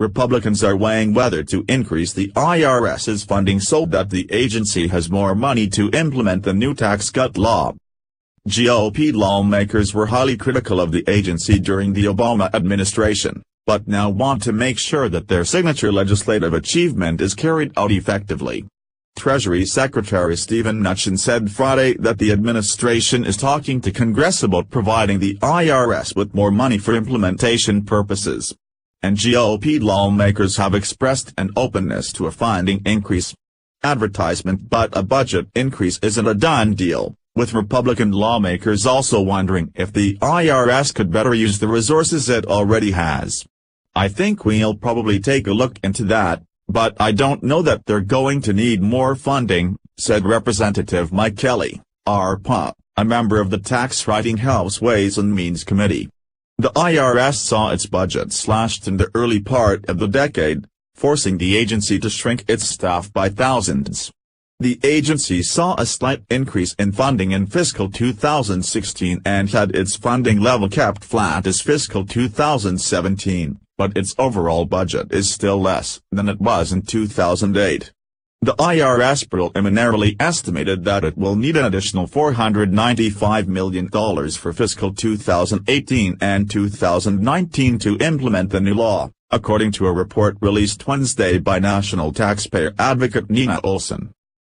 Republicans are weighing whether to increase the IRS's funding so that the agency has more money to implement the new tax cut law. GOP lawmakers were highly critical of the agency during the Obama administration, but now want to make sure that their signature legislative achievement is carried out effectively. Treasury Secretary Steven Mnuchin said Friday that the administration is talking to Congress about providing the IRS with more money for implementation purposes. And GOP lawmakers have expressed an openness to a funding increase. Advertisement but a budget increase isn't a done deal, with Republican lawmakers also wondering if the IRS could better use the resources it already has. "I think we'll probably take a look into that, but I don't know that they're going to need more funding," said Representative Mike Kelly, RPA, a member of the tax-writing House Ways and Means Committee. The IRS saw its budget slashed in the early part of the decade, forcing the agency to shrink its staff by thousands. The agency saw a slight increase in funding in fiscal 2016 and had its funding level kept flat as fiscal 2017. But its overall budget is still less than it was in 2008. The IRS preliminarily estimated that it will need an additional $495 million for fiscal 2018 and 2019 to implement the new law, according to a report released Wednesday by national taxpayer advocate Nina Olson.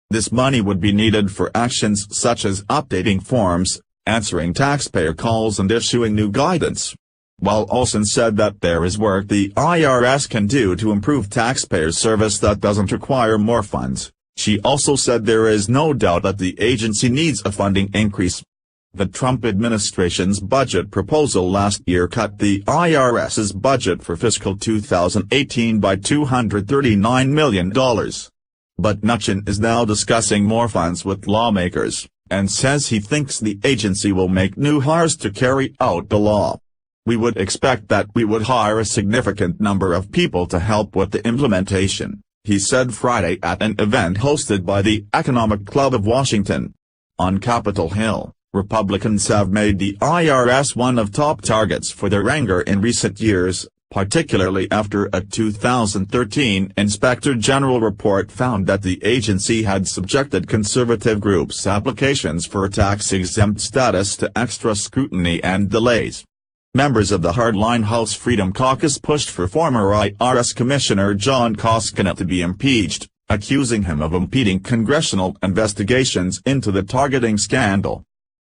This money would be needed for actions such as updating forms, answering taxpayer calls and issuing new guidance. While Olson said that there is work the IRS can do to improve taxpayer service that doesn't require more funds, she also said there is no doubt that the agency needs a funding increase. The Trump administration's budget proposal last year cut the IRS's budget for fiscal 2018 by $239 million. But Mnuchin is now discussing more funds with lawmakers, and says he thinks the agency will make new hires to carry out the law. "We would expect that we would hire a significant number of people to help with the implementation," he said Friday at an event hosted by the Economic Club of Washington. On Capitol Hill, Republicans have made the IRS one of top targets for their anger in recent years, particularly after a 2013 Inspector General report found that the agency had subjected conservative groups' applications for tax-exempt status to extra scrutiny and delays. Members of the hardline House Freedom Caucus pushed for former IRS Commissioner John Koskinen to be impeached, accusing him of impeding congressional investigations into the targeting scandal.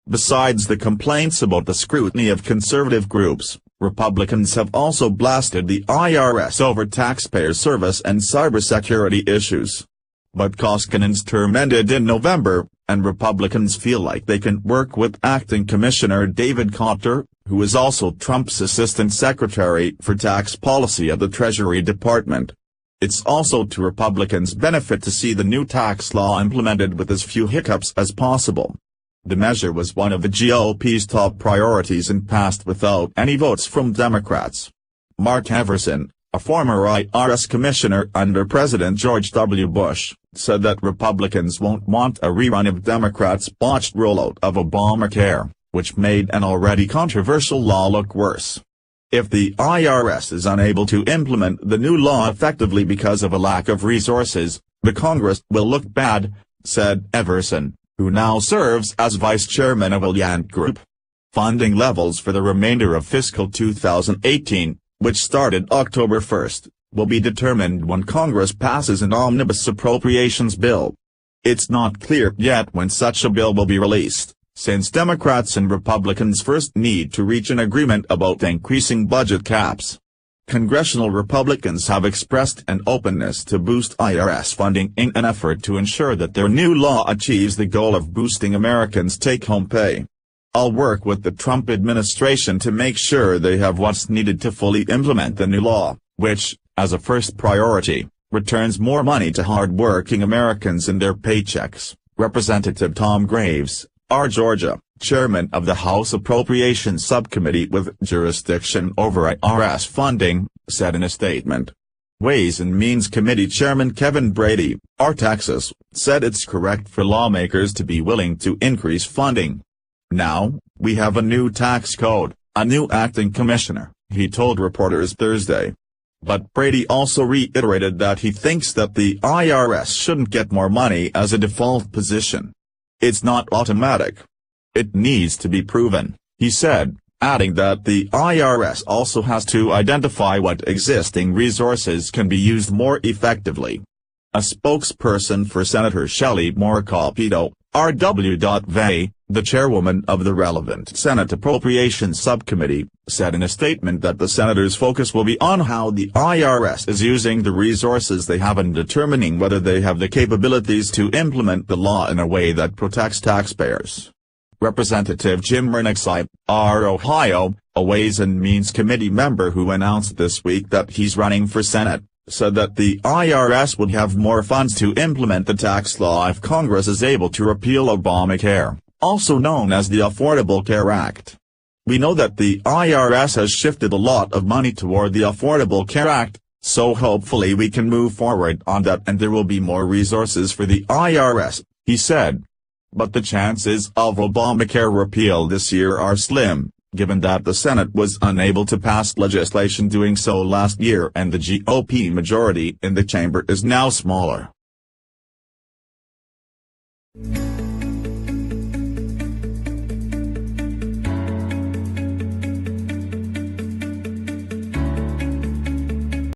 Besides the complaints about the scrutiny of conservative groups, Republicans have also blasted the IRS over taxpayer service and cybersecurity issues. But Koskinen's term ended in November, and Republicans feel like they can work with Acting Commissioner David Cotter, who is also Trump's Assistant Secretary for Tax Policy at the Treasury Department. It's also to Republicans' benefit to see the new tax law implemented with as few hiccups as possible. The measure was one of the GOP's top priorities and passed without any votes from Democrats. Mark Everson, a former IRS commissioner under President George W. Bush, said that Republicans won't want a rerun of Democrats' botched rollout of Obamacare, which made an already controversial law look worse. If the IRS is unable to implement the new law effectively because of a lack of resources, the Congress will look bad, said Everson, who now serves as vice chairman of Alliant Group. Funding levels for the remainder of fiscal 2018, which started October 1, will be determined when Congress passes an omnibus appropriations bill. It's not clear yet when such a bill will be released, since Democrats and Republicans first need to reach an agreement about increasing budget caps. Congressional Republicans have expressed an openness to boost IRS funding in an effort to ensure that their new law achieves the goal of boosting Americans' take-home pay. "I'll work with the Trump administration to make sure they have what's needed to fully implement the new law, which, as a first priority, returns more money to hard-working Americans in their paychecks," Representative Tom Graves, R. Georgia, chairman of the House Appropriations Subcommittee with jurisdiction over IRS funding, said in a statement. Ways and Means Committee Chairman Kevin Brady, R. Texas, said it's correct for lawmakers to be willing to increase funding. "Now, we have a new tax code, a new acting commissioner," he told reporters Thursday. But Brady also reiterated that he thinks that the IRS shouldn't get more money as a default position. It's not automatic. It needs to be proven, he said, adding that the IRS also has to identify what existing resources can be used more effectively. A spokesperson for Senator Shelley Moore Capito, R.W.V., the chairwoman of the relevant Senate Appropriations Subcommittee, said in a statement that the senators' focus will be on how the IRS is using the resources they have and determining whether they have the capabilities to implement the law in a way that protects taxpayers. Representative Jim Renexai, R. Ohio, a Ways and Means Committee member who announced this week that he's running for Senate, said that the IRS would have more funds to implement the tax law if Congress is able to repeal Obamacare, also known as the Affordable Care Act. We know that the IRS has shifted a lot of money toward the Affordable Care Act, so hopefully we can move forward on that and there will be more resources for the IRS, he said. But the chances of Obamacare repeal this year are slim, given that the Senate was unable to pass legislation doing so last year and the GOP majority in the chamber is now smaller.